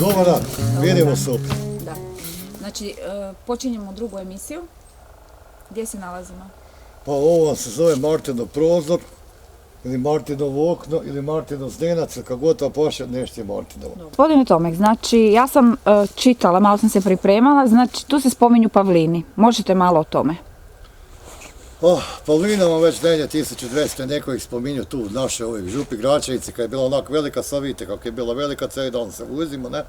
Dobar dan, vidimo se opet. Da. Znači, počinjemo drugu emisiju. Gdje se nalazimo? Pa ovo vam se zove Martinov prozor, ili Martinovo okno, ili Martinov zdenac, ili kako god vam paše, nešto je Martinovo. Gospodine Tomek, znači ja sam čitala, malo sam se pripremala, znači tu se spominju pavlini. Možete malo o tome? Pavlina vam već denje 1200 neko ih spominju tu u naše župi Gračevici, kad je bila onako velika, sad vidite kako je bila velika, cijeli dan se vozimo, ne?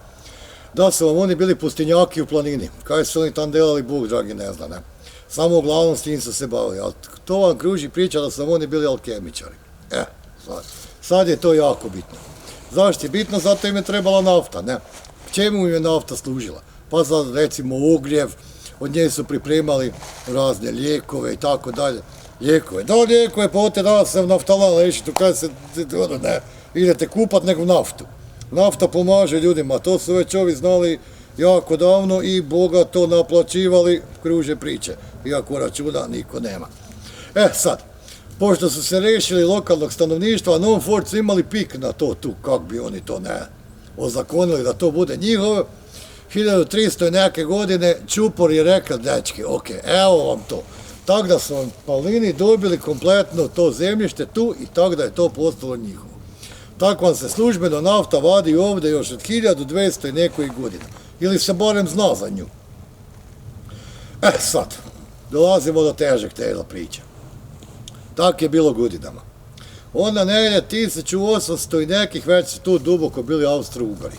Da su vam oni bili pustinjaki u planini, kaj su oni tam delali, Bog dragi ne zna, ne? Samo uglavnom s tim su se bavili, ali to vam kruži priča da su oni bili alkemičari. Sad je to jako bitno. Zašto je bitno? Zato im je trebala nafta, ne? Čemu im je nafta služila? Pa za recimo ogrjev, od nje su pripremali razne lijekove i tako dalje. Lijekove, da lijekove, pa ovdje danas sam naftalan lešitu, kada se ne, idete kupat neku naftu. Nafta pomaže ljudima, to su već ovi znali jako davno i Boga to naplaćivali, kruže priče, iako računa niko nema. Sad, pošto su se rešili lokalnog stanovništva, Non Fort su imali pik na to tu, kak bi oni to ne ozakonili da to bude njihovo. 1300 neke godine Čupor je rekao, dečki, ok, evo vam to. Tako da su vam Pavlini dobili kompletno to zemljište tu i tako da je to postalo njihovo. Tako vam se službeno nafta vadi ovdje još od 1200 i nekoj godina. Ili se barem zna za nju. Sad, dolazimo do težeg tela priča. Tako je bilo godinama. Onda negdje 1800 i nekih već su tu duboko bili Austro-Ugari.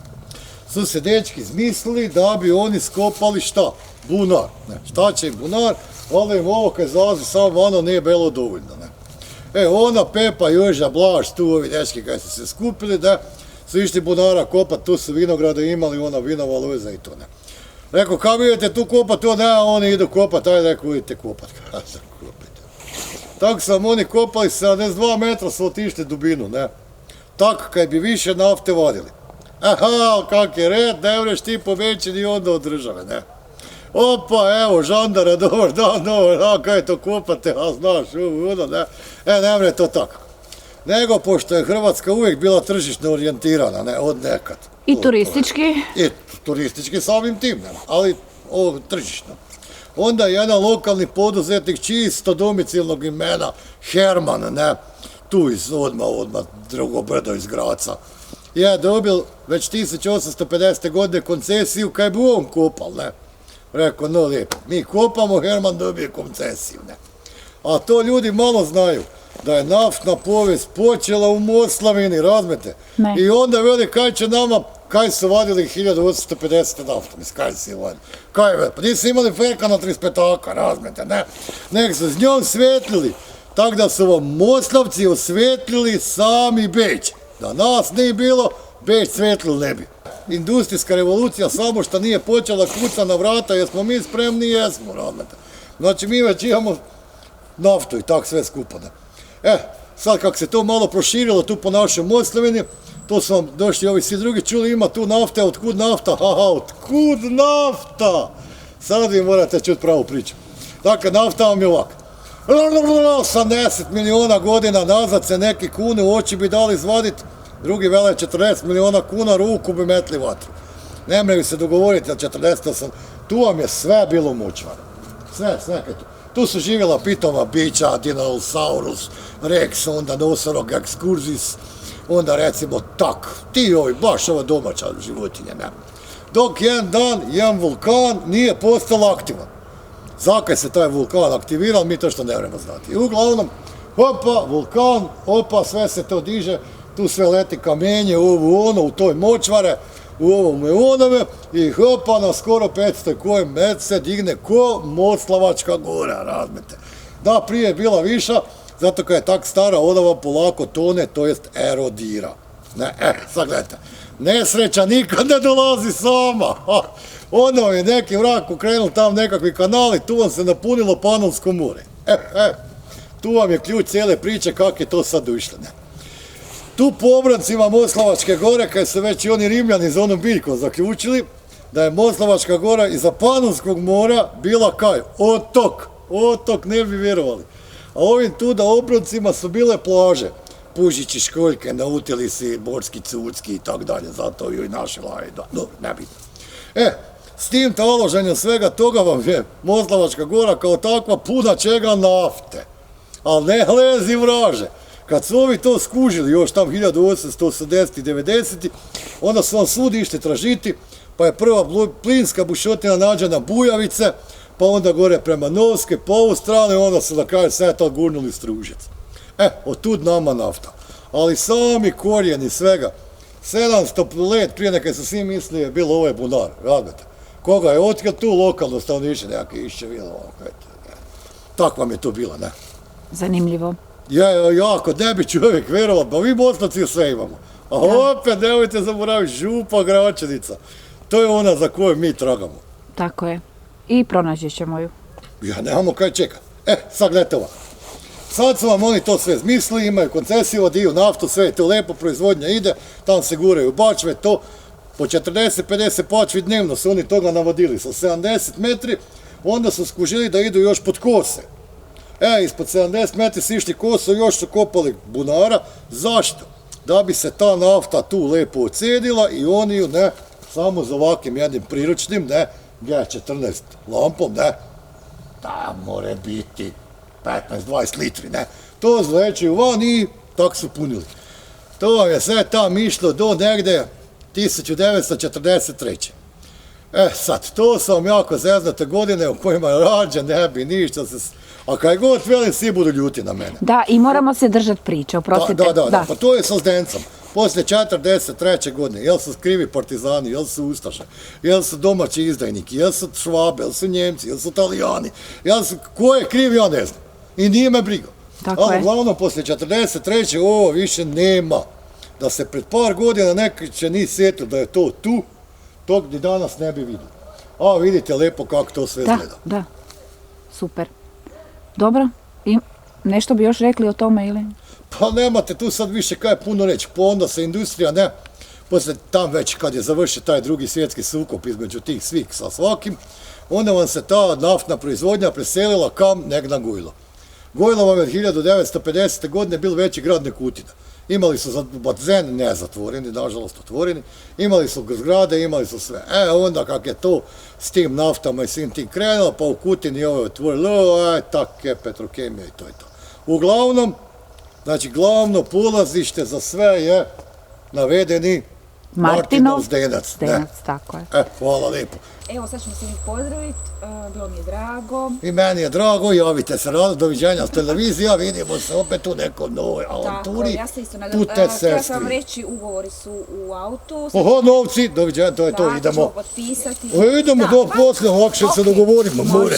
Su se dečki izmislili da bi oni skopali šta? Bunar. Šta će im bunar? Ali im ovo kad zalazi samo vano nije bilo dovoljno. Ona Pepa, Joža, Blaž, tu ovi dečki kad su se skupili da su išli bunara kopat, tu su vinograde imali, ona vinova loza i to ne. Rekao, kako idete tu kopat, to ne, oni idu kopat, ajde rekao, idete kopat. Tako sam oni kopali, 72 metra su otišli dubinu, ne. Tako kad bi više nafte vadili. Aha, kak je red, ne vreš ti povećeni onda od države, ne. Opa, evo, žandara, dobar dan, kaj to kopate, a znaš, ne. Ne vre to tako. Nego, pošto je Hrvatska uvijek bila tržišno orijentirana, ne, od nekad. I turistički? I turistički samim tim, ne, ali tržišno. Onda je jedan lokalni poduzetnik čisto domicilnog imena, Herman, ne, tu iz odmah, drugo brdo iz Graca, je dobil već 1850. godine koncesiju kaj bi on kopal, ne. Rekao, no lijepo, mi kopamo, Herman dobije koncesiju, ne. A to ljudi malo znaju, da je naftna povijest počela u Moslavini, razumete? I onda veli kaj će nama, kaj su vadili 1850. naftu, mislim, kaj si vadili? Kaj je, pa nisu imali ferka na 35-aka, razumete, ne? Nek su s njom svetlili, tako da su vam Moslavci osvetlili sami Beč. Da nas nije bilo, Beč svetlil ne bi. Industrijska revolucija samo što nije počela kuca na vrata, jesmo mi spremni, jesmo, razumete. Znači mi već imamo naftu i tak sve skupa. Sad kako se to malo proširilo tu po našoj Moslavini, to su vam došli ovi svi drugi čuli, ima tu nafte, otkud nafta? Otkud nafta? Sad vi morate čuti pravu priču. Dakle, nafta vam je ovak. 80 miliona godina nazad se neki kune u oči bi dali izvadit, drugi vele 40 miliona kuna ruku bi metli vatru. Ne mreju se dogovoriti, ali 48, tu vam je sve bilo močvaro. Sve kaj tu. Tu su živjela pitoma bića, Dinosaurus, Rex, onda Nosorog Excursus, onda recimo tak, ti ovi, baš ova domaća životinja, ne. Dok jedan dan, jedan vulkan nije postao aktivan. Zakaj se taj vulkan aktivirao, mi to što ne vremo znati. I uglavnom, opa, vulkan, opa, sve se to diže, tu sve leti kamenje, ovo ono, u toj močvare, u ovome onome i hopa na skoro 500 koje med se digne ko Moslavačka gora, razumete. Da, prije je bila viša, zato kad je tak stara, ona vam polako tone, to jest erodira. Sad gledajte, nesreća nikad ne dolazi sama. Ono je neki vrak ukrenul tam nekakvi kanali, tu vam se napunilo Panonsko more. Tu vam je ključ cijele priče kako je to sad ušlo, ne. Tu po obrancima Moslavačke gore, kad su već i oni Rimljani za onom biljkom zaključili, da je Moslavačka gora iza Panonskog mora bila kaj? Otok, ne bi vjerovali. A ovim tu da obroncima su bile plaže. pužići školjke, nautili si borski cucki i tak dalje, zato ju i našila, dobro, nebitno. S tim taloženjem svega toga vam je Moslavačka gora kao takva puna čega nafte. Ali ne lezi vraže. Kad su ovi to skužili još tam 1880. i 90. onda su vam svud išli tražiti, pa je prva plinska bušotina nađena Bujavice, pa onda gore prema Novske, po ovu stranu i onda su na kraju sve to gurnuli Stružec. Otud nama nafta. Ali sami korijeni svega, 700 let prije nekaj su svi mislili je bilo ovo je bunar, radite. Koga je otkrio tu lokalno stanovništvo, nekakve iščevilo, tako vam je to bilo, ne? Zanimljivo. Jako, ne bi čovjek vjerovao, pa vi Moslavci sve imamo. A opet nemojte zaboraviti Župa Gračanica. To je ona za koju mi tragamo. Tako je. I pronaći ćemo ju. Nemamo kaj čekati. Sad gledajte ovako. Sad su vam oni to sve zmislili, imaju koncesiju, diju naftu, sve je to lepo, proizvodnja ide, tam se guraju bačve, to po 40-50 pačvi dnevno su oni toga navodili sa 70 metri, onda su skužili da idu još pod kose. Ispod 70 metri su išli kosu, još su kopali bunara. Zašto? Da bi se ta nafta tu lepo ocedila i oni ju, samo za ovakvim jednim priručnim, G14 lampom, da more biti 15-20 litri, to zlećuju van i tako su punili. To vam je sve tam išlo do negde 1943. Sad, to su vam jako zeznate godine u kojima rađa ne bi ništa se... A kaj god velim, svi budu ljuti na mene. Da, i moramo se držati priče, oprostite. Da, pa to je sa Zdencem. Poslije 43. godine, jel su krivi partizani, jel su ustaše, jel su domaći izdajniki, jel su Švabe, jel su Njemci, jel su Italijani, ko je kriv, ja ne znam. I nije me briga. Ali uglavnom, poslije 43. ovo više nema. Da se pred par godina neki će ni sjetio da je to tu, tog ni danas ne bi vidio. A vidite lepo kako to sve izgleda. Da, super. Dobro, i nešto bi još rekli o tome ili? Pa nemate tu sad više kaj puno reći, pa onda se industrija, poslije tam već kad je završio taj drugi svjetski sukob između tih svih sa svakim, onda vam se ta naftna proizvodnja preselila kam nek na Gujlo. Gujlo vam je od 1950. godine bil veći grad nek Kutina. Imali su bazen, ne zatvoreni, nažalost otvoreni, imali su zgrade, imali su sve. Onda kak je to s tim naftama i svim tim krenulo, pa u Kutini ovo je otvorilo, tak je Petrokemija i to je to. Uglavnom, znači glavno polazište za sve je navedeni Martinov Zdenac. Zdenac, tako je. Hvala lijepo. Evo sad ćemo se njih pozdraviti, bilo mi je drago. I meni je drago, javite se rado, doviđenja s televizija, vidimo se opet u nekoj novoj avanturi. Tako, ja se isto nadam. Htjela sam vam reći, ugovori su u autu. Oho, novci, doviđenja, to je to, idemo. Ćemo potpisati. Idemo do poslije, lakše se dogovorimo, more.